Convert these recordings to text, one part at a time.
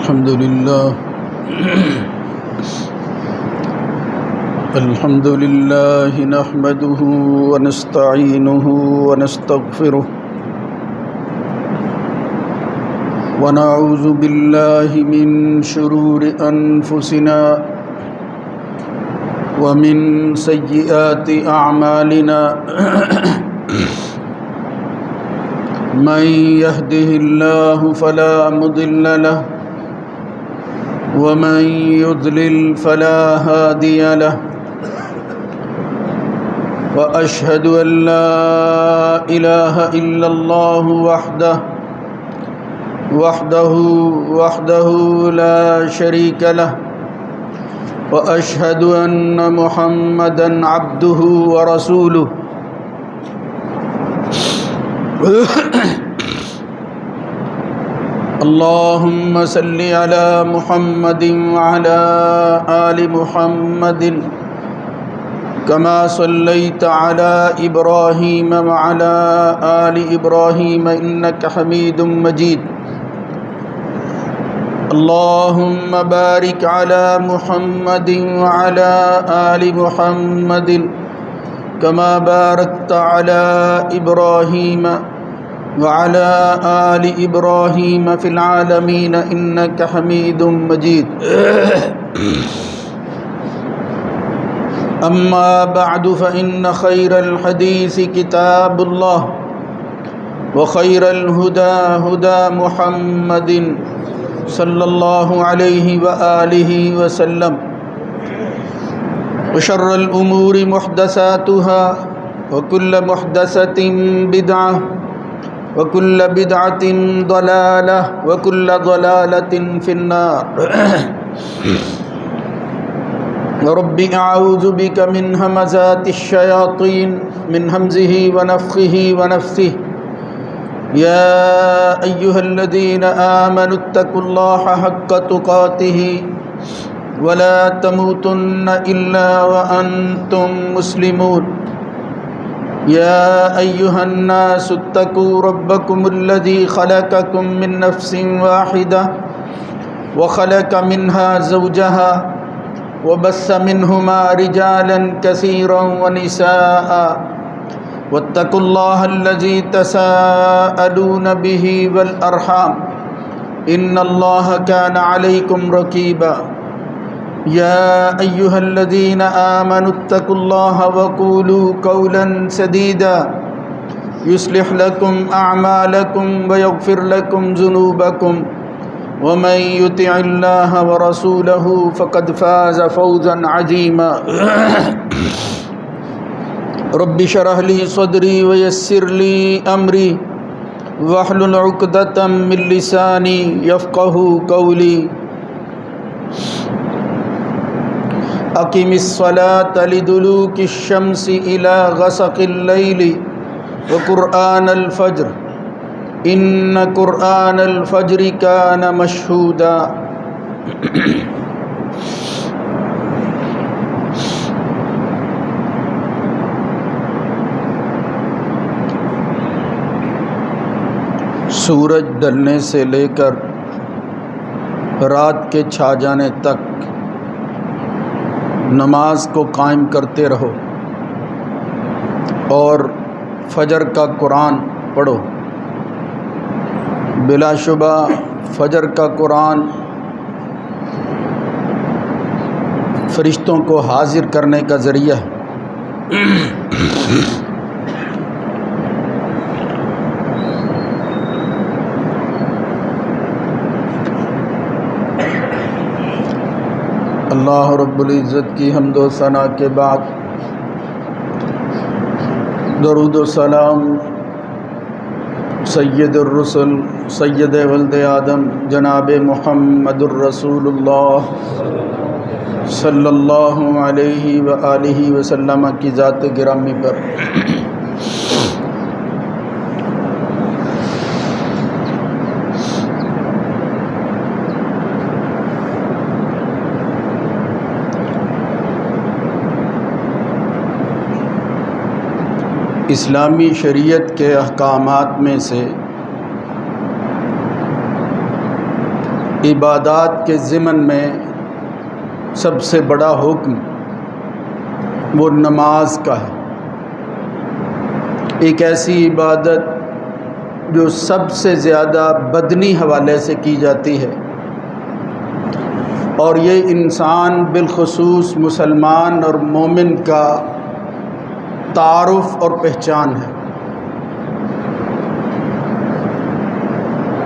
الحمد لله نحمده ونستعينه ونستغفره ونعوذ بالله من شرور أنفسنا ومن سيئات أعمالنا من يهده الله فلا مضل له ومن يضلل فلا هادي له وأشهد أن لا إله إلا الله وحده لا شريك له وأشهد أن محمدًا عبده ورسوله اللهم صل على محمد وعلى آل محمد كما صليت على إبراهيم وعلى آل إبراهيم إنك حميد مجيد اللهم بارك على محمد وعلى آل محمد كما باركت على إبراهيم وعلى آل إبراهيم في العالمين إنك حميد مجيد أما بعد فإن خير الحديث كتاب الله وخير الهدى هدى محمد صلى الله عليه وآله وسلم وشر الأمور محدثاتها وكل محدثة بدعة وكل بدعة ضلالة وكل ضلالة في النار رب أعوذ بك من همزات الشياطين من همزه ونفخه ونفثه يا أيها الذين آمنوا اتقوا الله حق تقاته ولا تموتن إلا وأنتم مسلمون يا أيها الناس اتقوا ربكم الذي خلقكم من نفس واحدة وخلق منها زوجها وبث منهما رجالا كثيرا ونساء واتقوا الله الذي تساءلون به والأرحام إن الله كان عليكم رقيبا يا أيها الذين آمنوا اتقوا الله وقولوا قولا سديدا يصلح لكم أعمالكم ويغفر لكم ذنوبكم ومن يطع الله ورسوله فقد فاز فوزا عظيما رب اشرح لي صدري ويسر لي أمري واحلل عقدة من لساني يفقهوا قولي أقم الصلاة لدلوك الشمس إلى غسق الليل وقرآن الفجر إن قرآن الفجر كان مشهودا سورج ڈھلنے سے لے کر رات کے چھا جانے تک نماز کو قائم کرتے رہو اور فجر کا قرآن پڑھو۔ بلا شبہ فجر کا قرآن فرشتوں کو حاضر کرنے کا ذریعہ ہے۔ اللہ رب العزت کی حمد و ثنا کے بعد درود و سلام سید الرسل سید ولد آدم جناب محمد الرسول اللہ صلی اللہ علیہ وآلہ وسلم کی ذات گرامی پر۔ اسلامی شریعت کے احکامات میں سے عبادات کے ضمن میں سب سے بڑا حکم وہ نماز کا ہے۔ ایک ایسی عبادت جو سب سے زیادہ بدنی حوالے سے کی جاتی ہے، اور یہ انسان بالخصوص مسلمان اور مومن کا تعارف اور پہچان ہے۔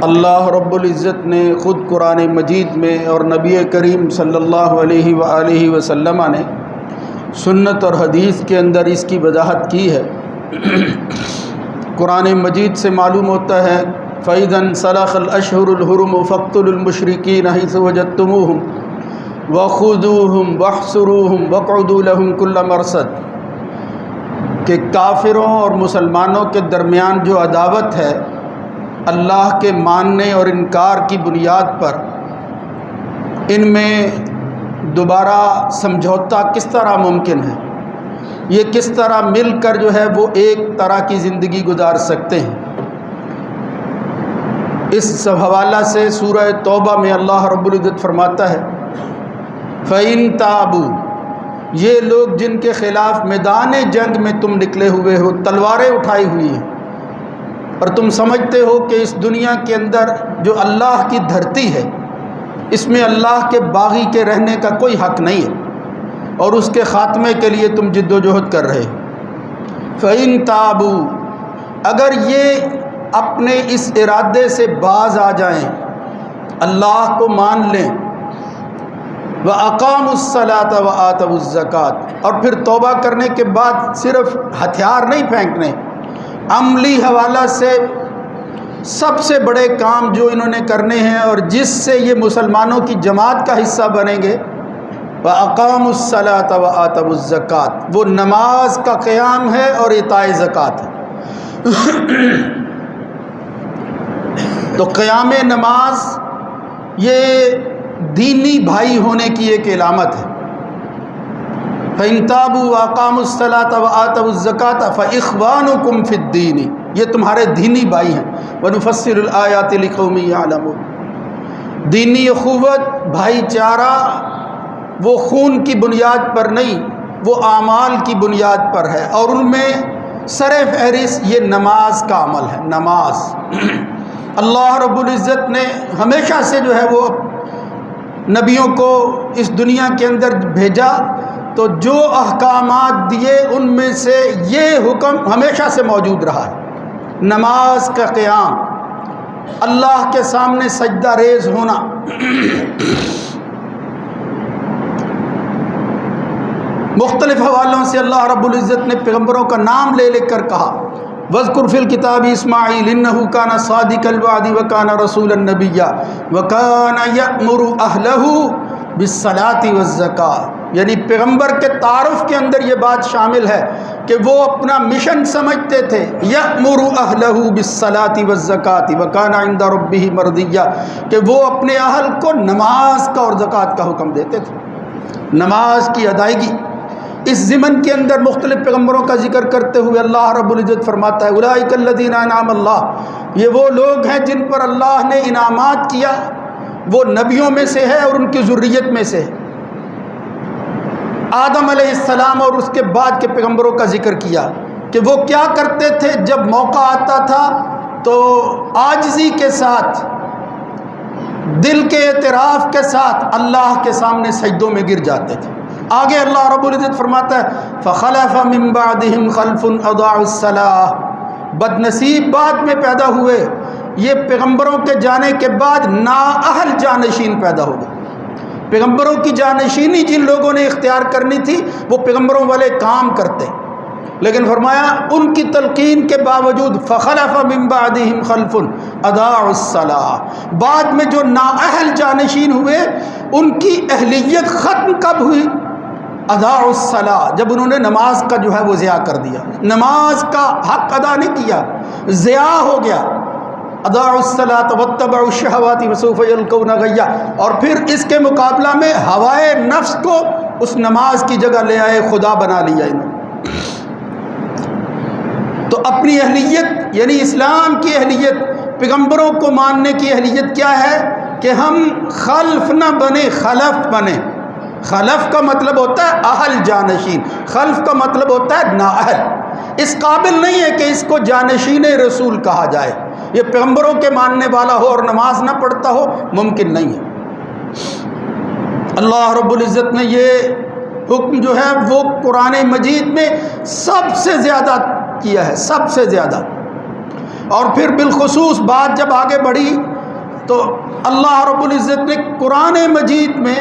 اللہ رب العزت نے خود قرآن مجید میں اور نبی کریم صلی اللہ علیہ وآلہ وسلم نے سنت اور حدیث کے اندر اس کی وضاحت کی ہے۔ قرآن مجید سے معلوم ہوتا ہے فَإِذَا انْسَلَخَ الْأَشْهُرُ الْحُرُمُ فَاقْتُلُوا الْمُشْرِكِينَ حَيْثُ وَجَدتُّمُوهُمْ وَخُذُوهُمْ وَاحْصُرُوهُمْ وَاقْعُدُوا لَهُمْ كُلَّ مَرْصَدٍ کہ کافروں اور مسلمانوں کے درمیان جو عداوت ہے اللہ کے ماننے اور انکار کی بنیاد پر، ان میں دوبارہ سمجھوتا کس طرح ممکن ہے، یہ کس طرح مل کر جو ہے وہ ایک طرح کی زندگی گزار سکتے ہیں۔ اس حوالہ سے سورہ توبہ میں اللہ رب العزت فرماتا ہے فَإِن تَابُوا، یہ لوگ جن کے خلاف میدان جنگ میں تم نکلے ہوئے ہو، تلواریں اٹھائی ہوئی ہیں، اور تم سمجھتے ہو کہ اس دنیا کے اندر جو اللہ کی دھرتی ہے اس میں اللہ کے باغی کے رہنے کا کوئی حق نہیں ہے، اور اس کے خاتمے کے لیے تم جد و جہد کر رہے ہو۔ فَإِن تَابُوا، اگر یہ اپنے اس ارادے سے باز آ جائیں، اللہ کو مان لیں، وَأَقَامُوا الصَّلَاةَ وَآتَوُا الزَّكَاةَ، اور پھر توبہ کرنے کے بعد صرف ہتھیار نہیں پھینکنے، عملی حوالہ سے سب سے بڑے کام جو انہوں نے کرنے ہیں اور جس سے یہ مسلمانوں کی جماعت کا حصہ بنیں گے، وَأَقَامُوا الصَّلَاةَ وَآتَوُا الزَّكَاةَ، وہ نماز کا قیام ہے اور اعطاء زکوٰۃ ہے۔ تو قیام نماز یہ دینی بھائی ہونے کی ایک علامت ہے۔ فَإِن تَابُوا وَأَقَامُوا الصَّلَاةَ وَآتَوُا الزَّكَاةَ فَإِخْوَانُكُمْ فِي الدِّينِ، یہ تمہارے دینی بھائی ہیں۔ وَنُفَصِّلُ الْآيَاتِ لِقَوْمٍ يَعْلَمُونَ، دینی اخوت، بھائی چارہ وہ خون کی بنیاد پر نہیں، وہ اعمال کی بنیاد پر ہے، اور ان میں سر فہرست یہ نماز کا عمل ہے۔ نماز اللہ رب العزت نے ہمیشہ سے جو ہے وہ نبیوں کو اس دنیا کے اندر بھیجا، تو جو احکامات دیے ان میں سے یہ حکم ہمیشہ سے موجود رہا ہے، نماز کا قیام، اللہ کے سامنے سجدہ ریز ہونا۔ مختلف حوالوں سے اللہ رب العزت نے پیغمبروں کا نام لے لے کر کہا وَاذْكُرْ فِي الْكِتَابِ إِسْمَاعِيلَ إِنَّهُ كَانَ صَادِقَ الْوَعْدِ وَكَانَ رَسُولًا نَبِيًّا وَكَانَ يَأْمُرُ أَهْلَهُ بِالصَّلَاةِ وَالزَّكَاةِ، یعنی پیغمبر کے تعارف کے اندر یہ بات شامل ہے کہ وہ اپنا مشن سمجھتے تھے، يَأْمُرُ أَهْلَهُ بِالصَّلَاةِ وَالزَّكَاةِ وَكَانَ عِندَ رَبِّهِ مَرْضِيًّا، کہ وہ اپنے اہل کو نماز کا اور زکوٰۃ کا حکم دیتے تھے، نماز کی ادائیگی۔ اس ضمن کے اندر مختلف پیغمبروں کا ذکر کرتے ہوئے اللہ رب العزت فرماتا ہے اولئک الذین انعم اللہ، یہ وہ لوگ ہیں جن پر اللہ نے انعامات کیا، وہ نبیوں میں سے ہے اور ان کی ذریت میں سے ہے۔ آدم علیہ السلام اور اس کے بعد کے پیغمبروں کا ذکر کیا کہ وہ کیا کرتے تھے، جب موقع آتا تھا تو عاجزی کے ساتھ، دل کے اعتراف کے ساتھ اللہ کے سامنے سجدوں میں گر جاتے تھے۔ آگے اللہ رب العزت فرماتا ہے فَخَلَفَ مِن بَعْدِهِمْ خَلْفٌ أَضَاعُوا الصَّلَاةَ، بدنصیب بعد میں پیدا ہوئے، یہ پیغمبروں کے جانے کے بعد نااہل جانشین پیدا ہو گئے۔ پیغمبروں کی جانشینی جن لوگوں نے اختیار کرنی تھی وہ پیغمبروں والے کام کرتے، لیکن فرمایا ان کی تلقین کے باوجود فَخَلَفَ مِن بَعْدِهِمْ خَلْفٌ أَضَاعُوا الصَّلَاةَ، بعد میں جو نااہل جانشین ہوئے ان کی اہلیت ختم کب ہوئی؟ اضاعوا الصلاۃ، جب انہوں نے نماز کا جو ہے وہ ضیاع کر دیا، نماز کا حق ادا نہیں کیا، ضیاع ہو گیا۔ اضاعوا الصلاۃ واتبعوا الشہوات فسوف یلقون غیا، اور پھر اس کے مقابلہ میں ہوائے نفس کو اس نماز کی جگہ لے آئے، خدا بنا لیا انہوں نے۔ تو اپنی اہلیت یعنی اسلام کی اہلیت، پیغمبروں کو ماننے کی اہلیت کیا ہے؟ کہ ہم خلف نہ بنے، خلف بنے۔ خلف کا مطلب ہوتا ہے اہل جانشین، خلف کا مطلب ہوتا ہے نااہل۔ اس قابل نہیں ہے کہ اس کو جانشین رسول کہا جائے، یہ پیغمبروں کے ماننے والا ہو اور نماز نہ پڑھتا ہو، ممکن نہیں ہے۔ اللہ رب العزت نے یہ حکم جو ہے وہ قرآن مجید میں سب سے زیادہ کیا ہے، سب سے زیادہ۔ اور پھر بالخصوص بات جب آگے بڑھی تو اللہ رب العزت نے قرآن مجید میں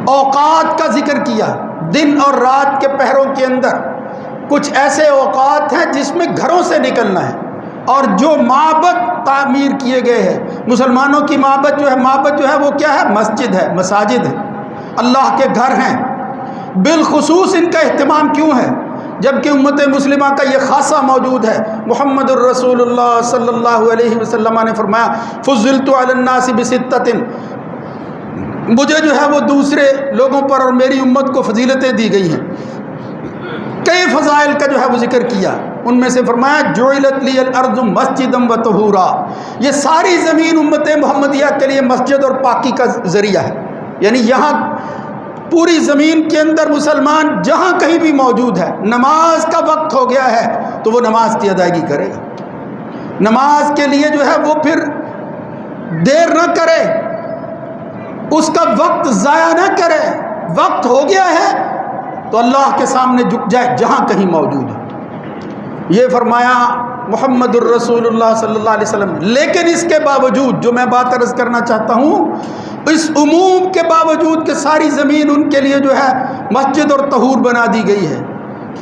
اوقات کا ذکر کیا۔ دن اور رات کے پہروں کے اندر کچھ ایسے اوقات ہیں جس میں گھروں سے نکلنا ہے، اور جو معبد تعمیر کیے گئے ہیں، مسلمانوں کی معبد جو ہے وہ کیا ہے؟ مسجد ہے، مساجد ہے، اللہ کے گھر ہیں۔ بالخصوص ان کا اہتمام کیوں ہے؟ جبکہ امت مسلمہ کا یہ خاصہ موجود ہے۔ محمد الرسول اللہ صلی اللہ علیہ وسلم نے فرمایا فضلت علی الناس بستۃ، مجھے جو ہے وہ دوسرے لوگوں پر اور میری امت کو فضیلتیں دی گئی ہیں۔ کئی فضائل کا جو ہے وہ ذکر کیا، ان میں سے فرمایا جعلت لی الارض مسجدا وطہورا، یہ ساری زمین امت محمدیہ کے لیے مسجد اور پاکی کا ذریعہ ہے۔ یعنی یہاں پوری زمین کے اندر مسلمان جہاں کہیں بھی موجود ہے، نماز کا وقت ہو گیا ہے تو وہ نماز کی ادائیگی کرے گا، نماز کے لیے جو ہے وہ پھر دیر نہ کرے، اس کا وقت ضائع نہ کرے۔ وقت ہو گیا ہے تو اللہ کے سامنے جھک جائے جہاں کہیں موجود ہے۔ یہ فرمایا محمد الرسول اللہ صلی اللہ علیہ وسلم۔ لیکن اس کے باوجود جو میں بات عرض کرنا چاہتا ہوں، اس عموم کے باوجود کہ ساری زمین ان کے لیے جو ہے مسجد اور طہور بنا دی گئی ہے،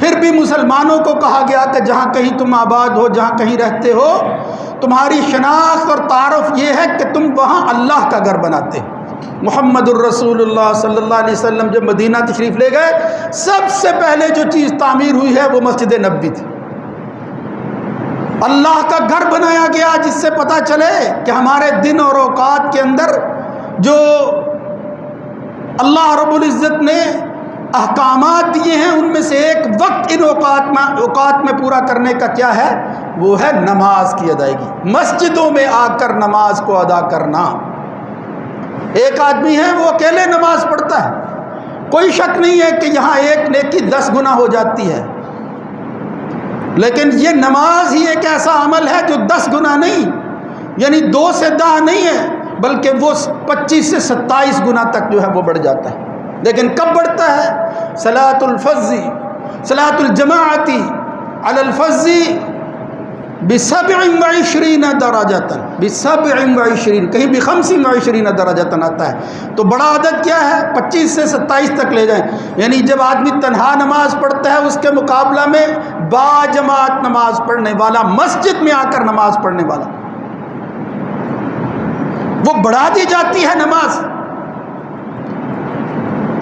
پھر بھی مسلمانوں کو کہا گیا کہ جہاں کہیں تم آباد ہو، جہاں کہیں رہتے ہو، تمہاری شناخت اور تعارف یہ ہے کہ تم وہاں اللہ کا گھر بناتے ہو۔ محمد الرسول اللہ صلی اللہ علیہ وسلم جب مدینہ تشریف لے گئے، سب سے پہلے جو چیز تعمیر ہوئی ہے وہ مسجد نبوی تھی۔ اللہ کا گھر بنایا گیا، جس سے پتہ چلے کہ ہمارے دن اور اوقات کے اندر جو اللہ رب العزت نے احکامات دیے ہیں، ان میں سے ایک وقت ان اوقات میں پورا کرنے کا کیا ہے؟ وہ ہے نماز کی ادائیگی، مسجدوں میں آ کر نماز کو ادا کرنا۔ ایک آدمی ہے وہ اکیلے نماز پڑھتا ہے، کوئی شک نہیں ہے کہ یہاں ایک نیکی 10 گنا ہو جاتی ہے، لیکن یہ نماز ہی ایک ایسا عمل ہے جو 10 گنا نہیں، یعنی 2 سے 10 نہیں ہے، بلکہ وہ 25 سے 27 گنا تک جو ہے وہ بڑھ جاتا ہے۔ لیکن کب بڑھتا ہے؟ صلاۃ الفجر، صلاۃ الجماعت علی الفجر ب27 درجۃ، ب27 کہیں بھی 25 درجۃ آتا ہے، تو بڑا عدد کیا ہے؟ 25 سے 27 تک لے جائیں۔ یعنی جب آدمی تنہا نماز پڑھتا ہے، اس کے مقابلہ میں با جماعت نماز پڑھنے والا، مسجد میں آ کر نماز پڑھنے والا، وہ بڑھا دی جاتی ہے نماز۔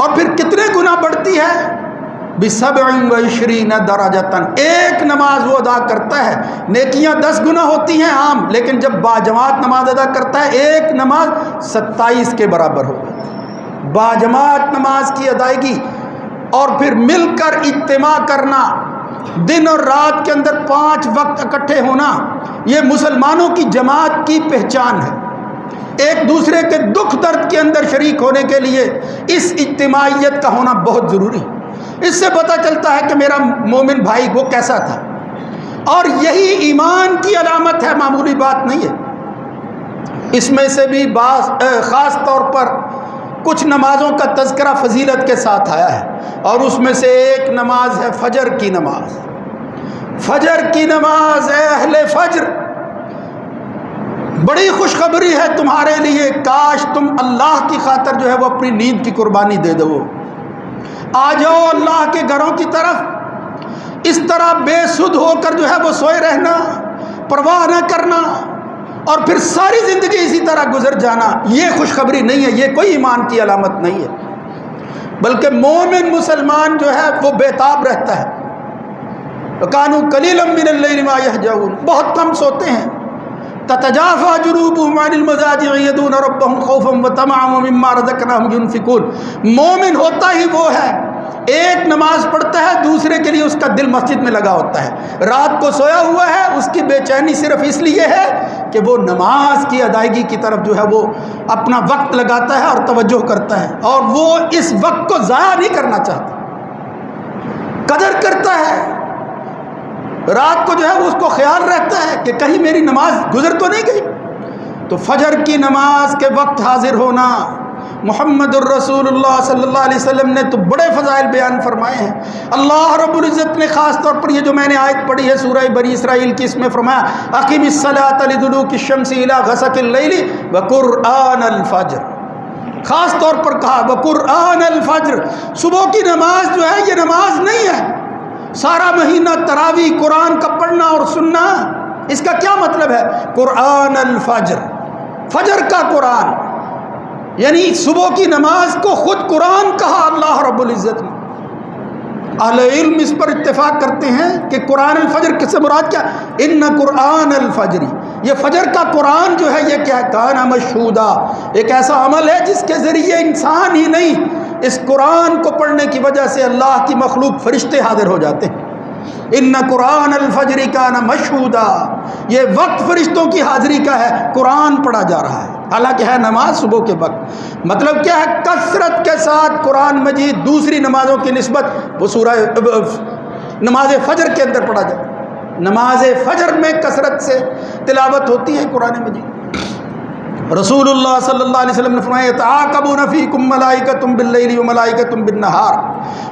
اور پھر کتنے گنا بڑھتی ہے؟ ب27 درجۃ، ایک نماز وہ ادا کرتا ہے، نیکیاں 10 گنا ہوتی ہیں عام، لیکن جب باجماعت نماز ادا کرتا ہے، ایک نماز 27 کے برابر ہو جاتی ہے۔ باجماعت نماز کی ادائیگی اور پھر مل کر اجتماع کرنا، دن اور رات کے اندر 5 وقت اکٹھے ہونا، یہ مسلمانوں کی جماعت کی پہچان ہے۔ ایک دوسرے کے دکھ درد کے اندر شریک ہونے کے لیے اس اجتماعیت کا ہونا بہت ضروری ہے۔ اس سے پتہ چلتا ہے کہ میرا مومن بھائی وہ کیسا تھا، اور یہی ایمان کی علامت ہے، معمولی بات نہیں ہے۔ اس میں سے بھی خاص طور پر کچھ نمازوں کا تذکرہ فضیلت کے ساتھ آیا ہے، اور اس میں سے ایک نماز ہے فجر کی نماز۔ فجر کی نماز، اے اہل فجر، بڑی خوشخبری ہے تمہارے لیے، کاش تم اللہ کی خاطر جو ہے وہ اپنی نیند کی قربانی دے دو، آ جاؤ اللہ کے گھروں کی طرف۔ اس طرح بے سدھ ہو کر جو ہے وہ سوئے رہنا، پرواہ نہ کرنا، اور پھر ساری زندگی اسی طرح گزر جانا، یہ خوشخبری نہیں ہے، یہ کوئی ایمان کی علامت نہیں ہے، بلکہ مومن مسلمان جو ہے وہ بیتاب رہتا ہے۔ وَكَانُوا قَلِيلًا مِّنَ اللَّيْلِ مَا يَهْجَعُونَ، بہت کم سوتے ہیں۔ تتجافى جنوبهم عن المضاجع يدعون ربهم خوفا وطمعا ومما رزقناهم ينفقون، مومن ہوتا ہی وہ ہے ایک نماز پڑھتا ہے دوسرے کے لیے اس کا دل مسجد میں لگا ہوتا ہے، رات کو سویا ہوا ہے، اس کی بے چینی صرف اس لیے ہے کہ وہ نماز کی ادائیگی کی طرف جو ہے وہ اپنا وقت لگاتا ہے اور توجہ کرتا ہے، اور وہ اس وقت کو ضائع نہیں کرنا چاہتا، قدر کرتا ہے۔ رات کو جو ہے وہ اس کو خیال رہتا ہے کہ کہیں میری نماز گزر تو نہیں گئی۔ تو فجر کی نماز کے وقت حاضر ہونا، محمد الرسول اللہ صلی اللہ علیہ وسلم نے تو بڑے فضائل بیان فرمائے ہیں۔ اللہ رب العزت نے خاص طور پر یہ جو میں نے آیت پڑھی ہے سورہ بنی اسرائیل کی، اس میں فرمایا اقیم الصلاۃ لدلوک الشمس الی غسق اللیل وقرآن الفجر، خاص طور پر کہا وقرآن الفجر۔ صبح کی نماز جو ہے یہ نماز نہیں ہے، سارا مہینہ تراویح قرآن کا پڑھنا اور سننا، اس کا کیا مطلب ہے؟ قرآن الفجر، فجر کا قرآن، یعنی صبح کی نماز کو خود قرآن کہا اللہ رب العزت نے۔ اہل علم اس پر اتفاق کرتے ہیں کہ قرآن الفجر کس سے مراد کیا؟ ان قرآن الفجر، یہ فجر کا قرآن جو ہے یہ کیا ہے؟ کان مشہودا، ایک ایسا عمل ہے جس کے ذریعے انسان ہی نہیں، اس قرآن کو پڑھنے کی وجہ سے اللہ کی مخلوق فرشتے حاضر ہو جاتے ہیں۔ ان قرآن الفجر کان مشہودا، یہ وقت فرشتوں کی حاضری کا ہے، قرآن پڑھا جا رہا ہے، حالانکہ ہے نماز صبح کے وقت۔ مطلب کیا ہے؟ کثرت کے ساتھ قرآن مجید دوسری نمازوں کی نسبت وہ سورہ نماز فجر کے اندر پڑھا جائے، نماز فجر میں کثرت سے تلاوت ہوتی ہے قرآن مجید۔ رسول اللہ صلی اللہ علیہ وسلم نے فرمایا یتعاقبون فیکم ملائکۃ باللیل وملائکۃ بالنہار،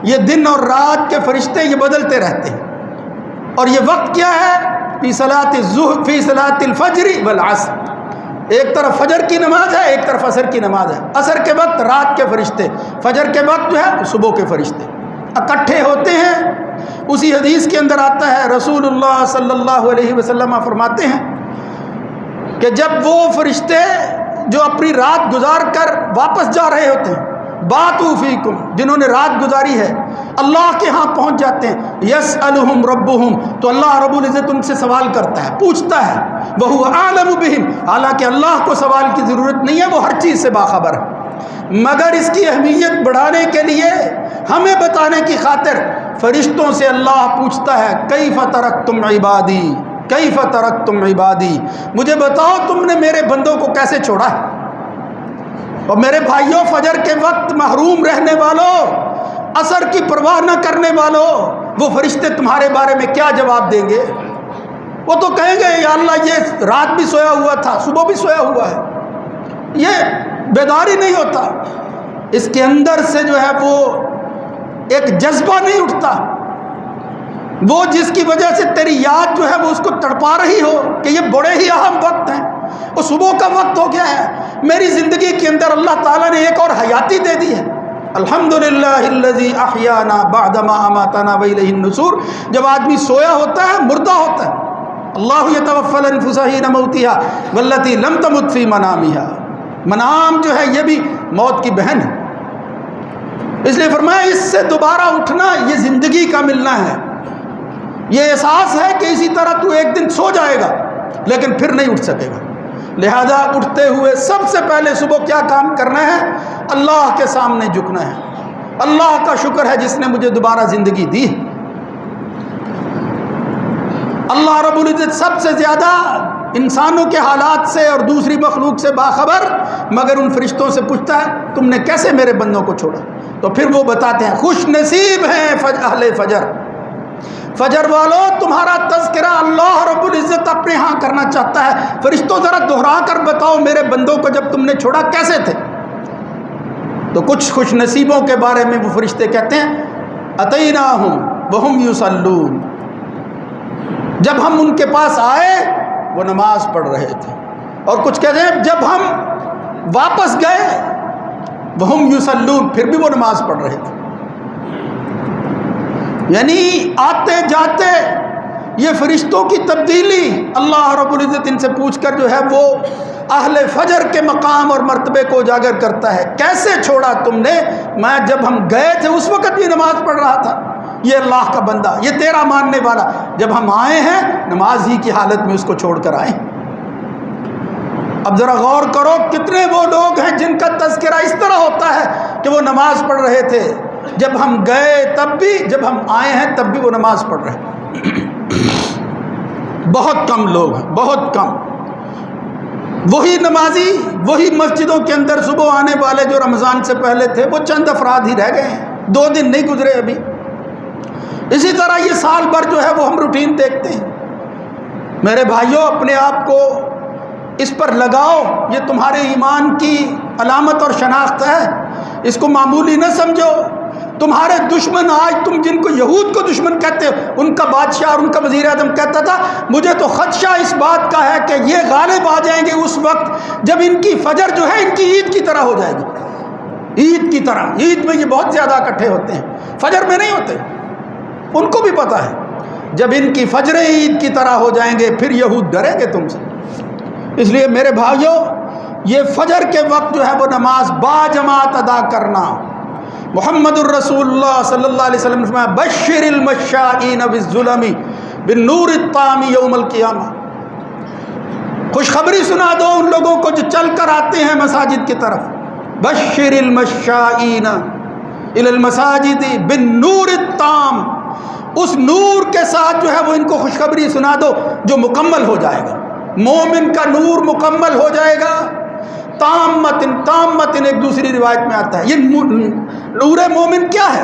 یہ دن اور رات کے فرشتے یہ بدلتے رہتے ہیں، اور یہ وقت کیا ہے؟ فی صلاۃ الفجر والعصر، ایک طرف فجر کی نماز ہے، ایک طرف عصر کی نماز ہے۔ عصر کے وقت رات کے فرشتے، فجر کے وقت جو ہے صبح کے فرشتے اکٹھے ہوتے ہیں۔ اسی حدیث کے اندر آتا ہے رسول اللہ صلی اللہ علیہ وسلم فرماتے ہیں کہ جب وہ فرشتے جو اپنی رات گزار کر واپس جا رہے ہوتے ہیں، باتوا فیکم، جنہوں نے رات گزاری ہے، اللہ کے ہاں پہنچ جاتے ہیں، یسألہم ربہم، تو اللہ رب العزت ان سے سوال کرتا ہے، پوچھتا ہے، وہو اعلم بہم، حالانکہ اللہ کو سوال کی ضرورت نہیں ہے، وہ ہر چیز سے باخبر ہے، مگر اس کی اہمیت بڑھانے کے لیے ہمیں بتانے کی خاطر فرشتوں سے اللہ پوچھتا ہے کیف ترکتم عبادی، کیف ترکتم عبادی، مجھے بتاؤ تم نے میرے بندوں کو کیسے چھوڑا ہے۔ اور میرے بھائیوں، فجر کے وقت محروم رہنے والوں، عصر کی پرواہ نہ کرنے والوں، وہ فرشتے تمہارے بارے میں کیا جواب دیں گے؟ وہ تو کہیں گے یا اللہ یہ رات بھی سویا ہوا تھا، صبح بھی سویا ہوا ہے، یہ بیداری نہیں ہوتا، اس کے اندر سے جو ہے وہ ایک جذبہ نہیں اٹھتا، وہ جس کی وجہ سے تیری یاد جو ہے وہ اس کو تڑپا رہی ہو کہ یہ بڑے ہی اہم وقت ہیں، وہ صبح کا وقت ہو گیا ہے، میری زندگی کے اندر اللہ تعالیٰ نے ایک اور حیاتی دے دی ہے۔ الحمدللہ الذی احیانا بعدما اماتنا والیہ النشور، جب آدمی سویا ہوتا ہے مردہ ہوتا ہے، اللہ یتوفی الانفس حین موتہا واللتی لم تمت فی منامہا، منام جو ہے یہ بھی موت کی بہن ہے، اس لیے فرمایا اس سے دوبارہ اٹھنا یہ زندگی کا ملنا ہے، یہ احساس ہے کہ اسی طرح تو ایک دن سو جائے گا لیکن پھر نہیں اٹھ سکے گا، لہذا اٹھتے ہوئے سب سے پہلے صبح کیا کام کرنا ہے؟ اللہ کے سامنے جھکنا ہے، اللہ کا شکر ہے جس نے مجھے دوبارہ زندگی دی۔ اللہ رب العزت سب سے زیادہ انسانوں کے حالات سے اور دوسری مخلوق سے باخبر، مگر ان فرشتوں سے پوچھتا ہے تم نے کیسے میرے بندوں کو چھوڑا؟ تو پھر وہ بتاتے ہیں خوش نصیب ہیں اہل فجر، فجر والوں تمہارا تذکرہ اللہ رب العزت اپنے ہاں کرنا چاہتا ہے، فرشتوں ذرا دہرا کر بتاؤ میرے بندوں کو جب تم نے چھوڑا کیسے تھے؟ تو کچھ خوش نصیبوں کے بارے میں وہ فرشتے کہتے ہیں اتیناہم وہم یصلون، جب ہم ان کے پاس آئے وہ نماز پڑھ رہے تھے، اور کچھ کہتے ہیں جب ہم واپس گئے وہم یصلون، پھر بھی وہ نماز پڑھ رہے تھے، یعنی آتے جاتے یہ فرشتوں کی تبدیلی اللہ رب العزت ان سے پوچھ کر جو ہے وہ اہل فجر کے مقام اور مرتبے کو اجاگر کرتا ہے، کیسے چھوڑا تم نے؟ میں جب ہم گئے تھے اس وقت بھی نماز پڑھ رہا تھا، یہ اللہ کا بندہ، یہ تیرا ماننے والا، جب ہم آئے ہیں نماز ہی کی حالت میں اس کو چھوڑ کر آئے۔ اب ذرا غور کرو کتنے وہ لوگ ہیں جن کا تذکرہ اس طرح ہوتا ہے کہ وہ نماز پڑھ رہے تھے، جب ہم گئے تب بھی، جب ہم آئے ہیں تب بھی وہ نماز پڑھ رہے ہیں۔ بہت کم لوگ ہیں، بہت کم۔ وہی نمازی، وہی مسجدوں کے اندر صبح آنے والے جو رمضان سے پہلے تھے، وہ چند افراد ہی رہ گئے ہیں، 2 دن نہیں گزرے ابھی۔ اسی طرح یہ سال بھر جو ہے وہ ہم روٹین دیکھتے ہیں۔ میرے بھائیوں، اپنے آپ کو اس پر لگاؤ، یہ تمہارے ایمان کی علامت اور شناخت ہے، اس کو معمولی نہ سمجھو۔ تمہارے دشمن، آج تم جن کو یہود کو دشمن کہتے ہو، ان کا بادشاہ اور ان کا وزیر اعظم کہتا تھا مجھے تو خدشہ اس بات کا ہے کہ یہ غالب آ جائیں گے اس وقت جب ان کی فجر جو ہے ان کی عید کی طرح ہو جائے گی، عید کی طرح۔ عید میں یہ بہت زیادہ اکٹھے ہوتے ہیں، فجر میں نہیں ہوتے، ان کو بھی پتہ ہے جب ان کی فجریں عید کی طرح ہو جائیں گے پھر یہود ڈریں گے تم سے۔ اس لیے میرے بھائیوں، یہ فجر کے وقت جو ہے وہ نماز با جماعت ادا کرنا۔ محمد الرسول اللہ صلی اللہ علیہ وسلم نے فرمایا بشر المشائین بالظلم بالنور التام یوم القیامہ، خوشخبری سنا دو ان لوگوں کو جو چل کر آتے ہیں مساجد کی طرف، بشر المشائین الی المساجد بالنور التام، اس نور کے ساتھ جو ہے وہ ان کو خوشخبری سنا دو جو مکمل ہو جائے گا۔ مومن کا نور مکمل ہو جائے گا، تامتن ایک دوسری روایت میں آتا ہے۔ یہ نور مومن کیا ہے؟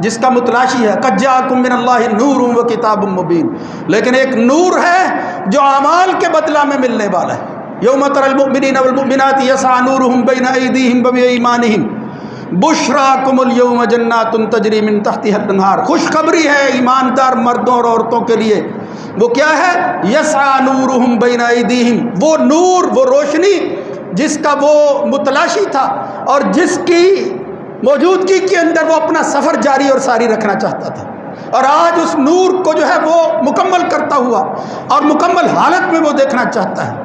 جس کا متلاشی ہے قد جاءکم من اللہ نور و کتاب مبین، لیکن ایک نور ہے جو اعمال کے بدلہ میں ملنے والا ہے۔ یوم تری المؤمنین والمؤمنات یسعی نورهم بین ایدیہم وبایمانہم بشراکم اليوم جنات تجری من تحتها الانہار، خوشخبری ہے ایماندار مردوں اور عورتوں کے لیے۔ وہ کیا ہے؟ یسعی نورهم بین ایدیہم، وہ نور، وہ روشنی جس کا وہ متلاشی تھا اور جس کی موجودگی کے اندر وہ اپنا سفر جاری اور ساری رکھنا چاہتا تھا، اور آج اس نور کو جو ہے وہ مکمل کرتا ہوا اور مکمل حالت میں وہ دیکھنا چاہتا ہے۔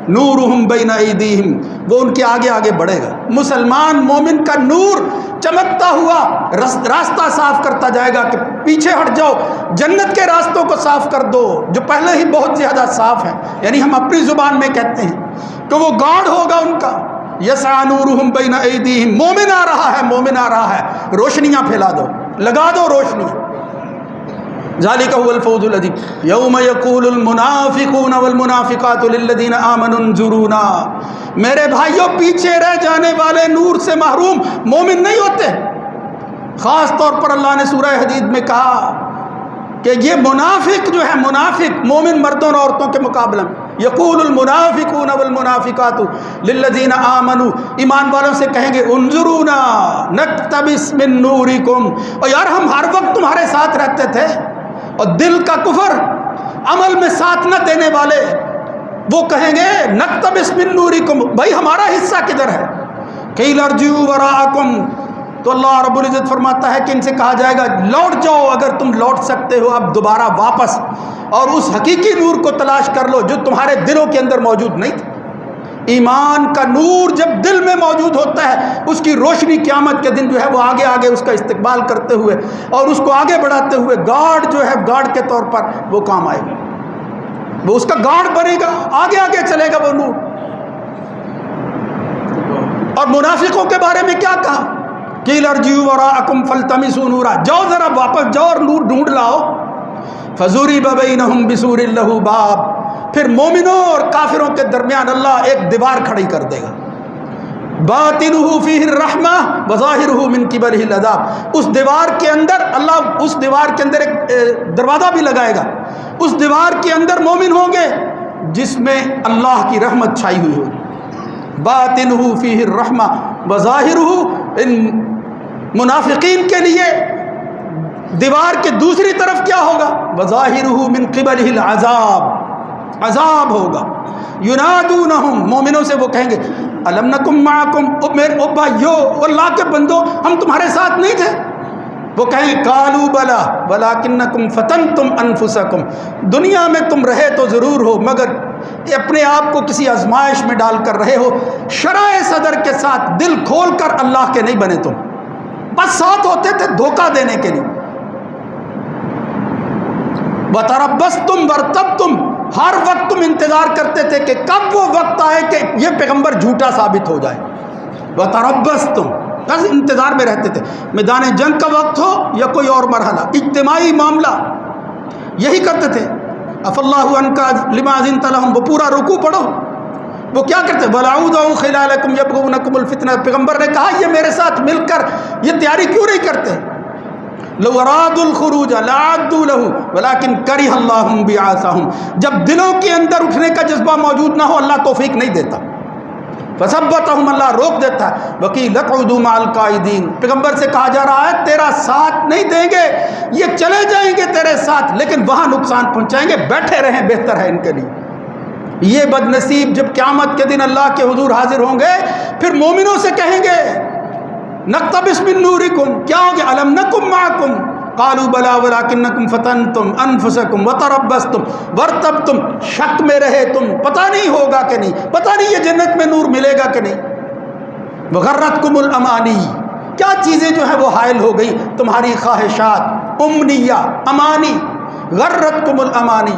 نورہم بین ایدیہم، وہ ان کے آگے آگے بڑھے گا۔ مسلمان مومن کا نور چمکتا ہوا راستہ صاف کرتا جائے گا کہ پیچھے ہٹ جاؤ، جنت کے راستوں کو صاف کر دو جو پہلے ہی بہت زیادہ صاف ہیں، یعنی ہم اپنی زبان میں کہتے ہیں کہ وہ گاڑ ہوگا ان کا۔ یسعی نورہم بین ایدیہم، مومن آ رہا ہے، مومن آ رہا ہے، روشنیاں پھیلا دو، لگا دو روشنی۔ ذالک هو الفوز العظیم یوم یقول المنافقون والمنافقات للذین آمنوا انظرونا۔ میرے بھائیوں، پیچھے رہ جانے والے نور سے محروم مومن نہیں ہوتے۔ خاص طور پر اللہ نے سورہ حدید میں کہا کہ یہ منافق جو ہے، منافق مومن مردوں اور عورتوں کے مقابلے میں، یقول المنافقون والمنافقات للذین آمنوا، ایمان والوں سے کہیں گے انظرونا نقتبس من نورکم، اور یار ہم ہر وقت تمہارے ساتھ رہتے تھے، اور دل کا کفر، عمل میں ساتھ نہ دینے والے وہ کہیں گے نقتبس من نورکم، بھائی ہمارا حصہ کدھر ہے؟ قیل ارجعوا وراءکم، تو اللہ رب العزت فرماتا ہے کہ ان سے کہا جائے گا لوٹ جاؤ، اگر تم لوٹ سکتے ہو اب دوبارہ واپس، اور اس حقیقی نور کو تلاش کر لو جو تمہارے دلوں کے اندر موجود نہیں تھا۔ ایمان کا نور جب دل میں موجود ہوتا ہے، اس کی روشنی قیامت کے دن جو ہے وہ آگے آگے اس کا استقبال کرتے ہوئے اور اس کو آگے بڑھاتے ہوئے گارڈ جو ہے، گارڈ کے طور پر وہ کام آئے گا، وہ اس کا گارڈ بنے گا، آگے آگے چلے گا وہ نور۔ اور منافقوں کے بارے میں کیا کہا؟ قیل ارجعوا وراءکم فالتمسوا نورا، جاؤ ذرا واپس جاؤ اور نور ڈھونڈ لاؤ۔ فضرب بینہم بسور لہ باب، پھر مومنوں اور کافروں کے درمیان اللہ ایک دیوار کھڑی کر دے گا۔ باطنہ فیہ الرحمہ وظاہرہ من قبلہ العذاب، اس دیوار کے اندر اللہ، اس دیوار کے اندر ایک دروازہ بھی لگائے گا، اس دیوار کے اندر مومن ہوں گے جس میں اللہ کی رحمت چھائی ہوئی ہوگی۔ باطنہ فیہ الرحمہ وظاہرہ، ان منافقین کے لیے دیوار کے دوسری طرف کیا ہوگا؟ وظاہرہ من قبلہ العذاب، عذاب ہوگا۔ ینادونہم، مومنوں سے وہ کہیں گے الم نکم معکم، او بھائیو، اللہ کے بندو ہم تمہارے ساتھ نہیں تھے؟ وہ کہیں قالوا بلا ولکنکم فتنتم انفسکم، دنیا میں تم رہے تو ضرور ہو مگر اپنے آپ کو کسی آزمائش میں ڈال کر رہے ہو، شرح صدر کے ساتھ دل کھول کر اللہ کے نہیں بنے، تم بس ساتھ ہوتے تھے دھوکہ دینے کے لیے۔ وَتَرَبَّصْتُمْ وَارْتَبْتُمْ، ہر وقت تم انتظار کرتے تھے کہ کب وہ وقت آئے کہ یہ پیغمبر جھوٹا ثابت ہو جائے۔ وَتَرَبَّصْتُمْ، بس انتظار میں رہتے تھے، میدان جنگ کا وقت ہو یا کوئی اور مرحلہ، اجتماعی معاملہ، یہی کرتے تھے۔ اف اللہ عنک لما اذنت لهم، وہ پورا رکوع پڑھو، وہ کیا کرتے؟ وَلَعُودَهُ خِلَالَكُمْ يَبْغُونَكُمُ الْفِتْنَةَ، پیغمبر نے کہا یہ میرے ساتھ مل کر یہ تیاری کیوں نہیں کرتے؟ لَوْ أَرَادُوا الْخُرُوجَ لَعَدُّوا لَهُ وَلَكِنْ كَرِهَ اللَّهُ بِعَاثَهُمْ، جب دلوں کے اندر اٹھنے کا جذبہ موجود نہ ہو اللہ توفیق نہیں دیتا، فَثَبَّتَهُمْ، اللہ روک دیتا ہے۔ وَقِيلَ اقْعُدُوا مَعَ الْقَاعِدِينَ، پیغمبر سے کہا جا رہا ہے تیرا ساتھ نہیں دیں گے، یہ چلے جائیں گے تیرے ساتھ لیکن وہاں نقصان پہنچائیں گے، بیٹھے رہیں بہتر ہے ان کے لیے۔ یہ بد نصیب جب قیامت کے دن اللہ کے حضور حاضر ہوں گے پھر مومنوں سے کہیں گے نقتبس من نورکم، کیا ہوگے؟ الم نکم معکم قالوا بلا ولکنکم فتنتم انفسکم وتربصتم وارتبتم، شک میں رہے تم، پتہ نہیں ہوگا کہ نہیں، پتہ نہیں یہ جنت میں نور ملے گا کہ نہیں۔ وغرتکم الامانی، کیا چیزیں جو ہیں وہ حائل ہو گئی تمہاری خواہشات، امنیہ، امانی، غرتکم الامانی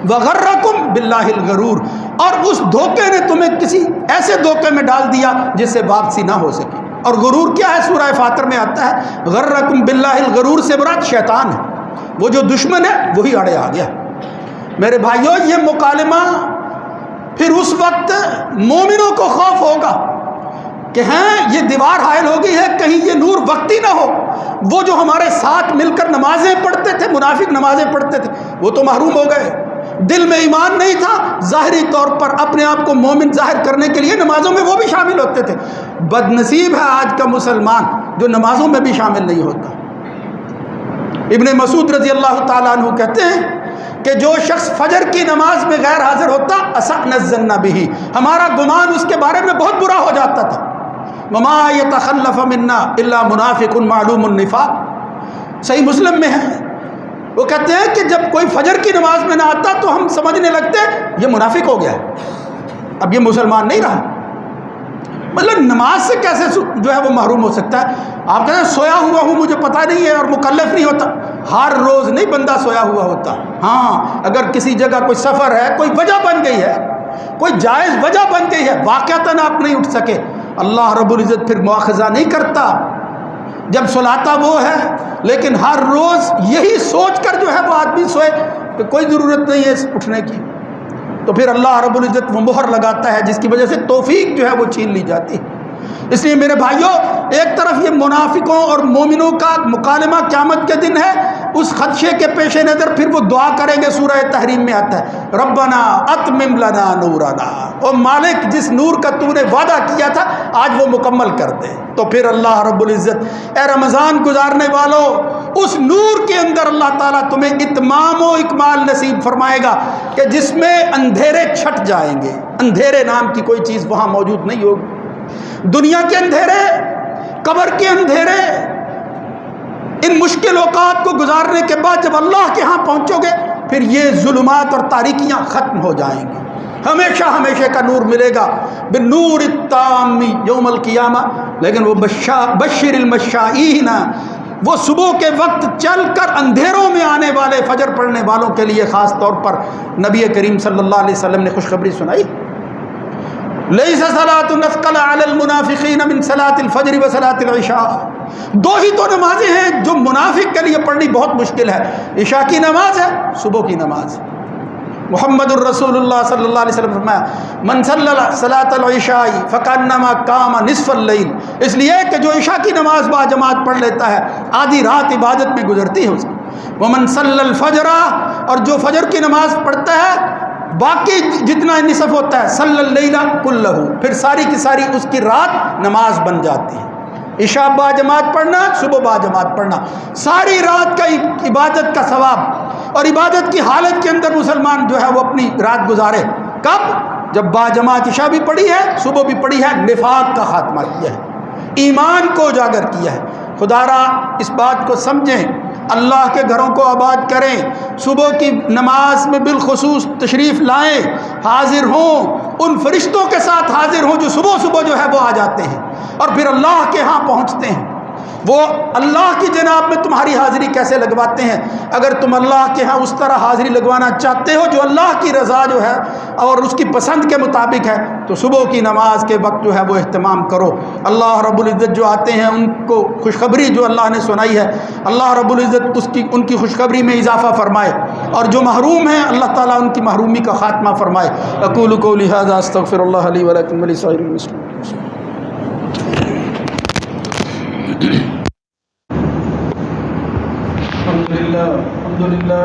وغرکم باللہ الغرور، اور اس دھوکے نے تمہیں کسی ایسے دھوکے میں ڈال دیا جس سے واپسی نہ ہو سکی۔ اور غرور کیا ہے؟ سورہ فاطر میں آتا ہے غرکم باللہ الغرور سے مراد شیطان ہے، وہ جو دشمن ہے وہی اڑے آ گیا۔ میرے بھائیوں یہ مکالمہ پھر اس وقت مومنوں کو خوف ہوگا کہ ہیں یہ دیوار حائل ہو گئی ہے، کہیں یہ نور وقتی نہ ہو۔ وہ جو ہمارے ساتھ مل کر نمازیں پڑھتے تھے، منافق نمازیں پڑھتے تھے، وہ تو محروم ہو گئے، دل میں ایمان نہیں تھا، ظاہری طور پر اپنے آپ کو مومن ظاہر کرنے کے لیے نمازوں میں وہ بھی شامل ہوتے تھے۔ بد نصیب ہے آج کا مسلمان جو نمازوں میں بھی شامل نہیں ہوتا۔ ابن مسعود رضی اللہ تعالیٰ عنہ کہتے ہیں کہ جو شخص فجر کی نماز میں غیر حاضر ہوتا اسأنا الظن بہ، ہمارا گمان اس کے بارے میں بہت برا ہو جاتا تھا۔ وما يتخلف منا الا منافق معلوم النفاق، صحیح مسلم میں ہے، وہ کہتے ہیں کہ جب کوئی فجر کی نماز میں نہ آتا تو ہم سمجھنے لگتے یہ منافق ہو گیا ہے، اب یہ مسلمان نہیں رہا۔ مطلب نماز سے کیسے جو ہے وہ محروم ہو سکتا ہے؟ آپ کہتے ہیں سویا ہوا ہوں مجھے پتہ نہیں ہے اور مکلف نہیں ہوتا، ہر روز نہیں بندہ سویا ہوا ہوتا۔ ہاں اگر کسی جگہ کوئی سفر ہے، کوئی وجہ بن گئی ہے، کوئی جائز وجہ بن گئی ہے، واقعتاً آپ نہیں اٹھ سکے، اللہ رب العزت پھر مواخذہ نہیں کرتا، جب سلاتا وہ ہے، لیکن ہر روز یہی سوچ کر جو ہے وہ آدمی سوئے کہ کوئی ضرورت نہیں ہے اٹھنے کی، تو پھر اللہ رب العزت وہ مہر لگاتا ہے جس کی وجہ سے توفیق جو ہے وہ چھین لی جاتی ہے۔ اس لیے میرے بھائیوں ایک طرف یہ منافقوں اور مومنوں کا مکالمہ قیامت کے دن ہے، اس خدشے کے پیش نظر پھر وہ دعا کریں گے، سورہ تحریم میں آتا ہے ربنا اتمم لنا نورنا، او مالک جس نور کا تو نے وعدہ کیا تھا آج وہ مکمل کر دے۔ تو پھر اللہ رب العزت اے رمضان گزارنے والوں اس نور کے اندر اللہ تعالیٰ تمہیں اتمام و اکمال نصیب فرمائے گا کہ جس میں اندھیرے چھٹ جائیں گے، اندھیرے نام کی کوئی چیز وہاں موجود نہیں ہوگی۔ دنیا کے اندھیرے، قبر کے اندھیرے، ان مشکل اوقات کو گزارنے کے بعد جب اللہ کے ہاں پہنچو گے پھر یہ ظلمات اور تاریکیاں ختم ہو جائیں گی، ہمیشہ ہمیشہ کا نور ملے گا بالنور التام یوم القیامہ۔ لیکن وہ بشر المشائین، وہ صبح کے وقت چل کر اندھیروں میں آنے والے فجر پڑھنے والوں کے لیے خاص طور پر نبی کریم صلی اللہ علیہ وسلم نے خوشخبری سنائی۔ لیس صلاۃ اثقل علی المنافقین من صلاۃ الفجر و صلاۃ العشاء، دو ہی تو نمازیں ہیں جو منافق کے لیے پڑھنی بہت مشکل ہے، عشاء کی نماز ہے، صبح کی نماز۔ محمد الرسول اللہ صلی اللہ علیہ وسلم فرمایا من صلی صلاۃ العشاء فکانما قام نصف اللیل، اس لیے کہ جو عشاء کی نماز با جماعت پڑھ لیتا ہے آدھی رات عبادت میں گزرتی ہے اس کی۔ ومن صلی الفجر، اور جو فجر کی نماز پڑھتا ہے باقی جتنا نصف ہوتا ہے صلی اللیل کلہ، پھر ساری کی ساری اس کی رات نماز بن جاتی ہے۔ عشاء با جماعت پڑھنا، صبح با جماعت پڑھنا، ساری رات کا عبادت کا ثواب، اور عبادت کی حالت کے اندر مسلمان جو ہے وہ اپنی رات گزارے کب؟ جب با جماعت عشاء بھی پڑھی ہے، صبح بھی پڑھی ہے، نفاق کا خاتمہ کیا ہے، ایمان کو اجاگر کیا ہے۔ خدا را اس بات کو سمجھیں، اللہ کے گھروں کو آباد کریں، صبح کی نماز میں بالخصوص تشریف لائیں، حاضر ہوں، ان فرشتوں کے ساتھ حاضر ہوں جو صبح صبح جو ہے وہ آ جاتے ہیں اور پھر اللہ کے ہاں پہنچتے ہیں۔ وہ اللہ کی جناب میں تمہاری حاضری کیسے لگواتے ہیں؟ اگر تم اللہ کے ہاں اس طرح حاضری لگوانا چاہتے ہو جو اللہ کی رضا جو ہے اور اس کی پسند کے مطابق ہے، تو صبح کی نماز کے وقت جو ہے وہ اہتمام کرو۔ اللہ رب العزت جو آتے ہیں ان کو خوشخبری جو اللہ نے سنائی ہے، اللہ رب العزت ان کی خوشخبری میں اضافہ فرمائے، اور جو محروم ہیں اللہ تعالیٰ ان کی محرومی کا خاتمہ فرمائے۔ اقول قولی ھذا استغفر اللہ لی ولکم ولسائر المسلمین۔ الحمدللہ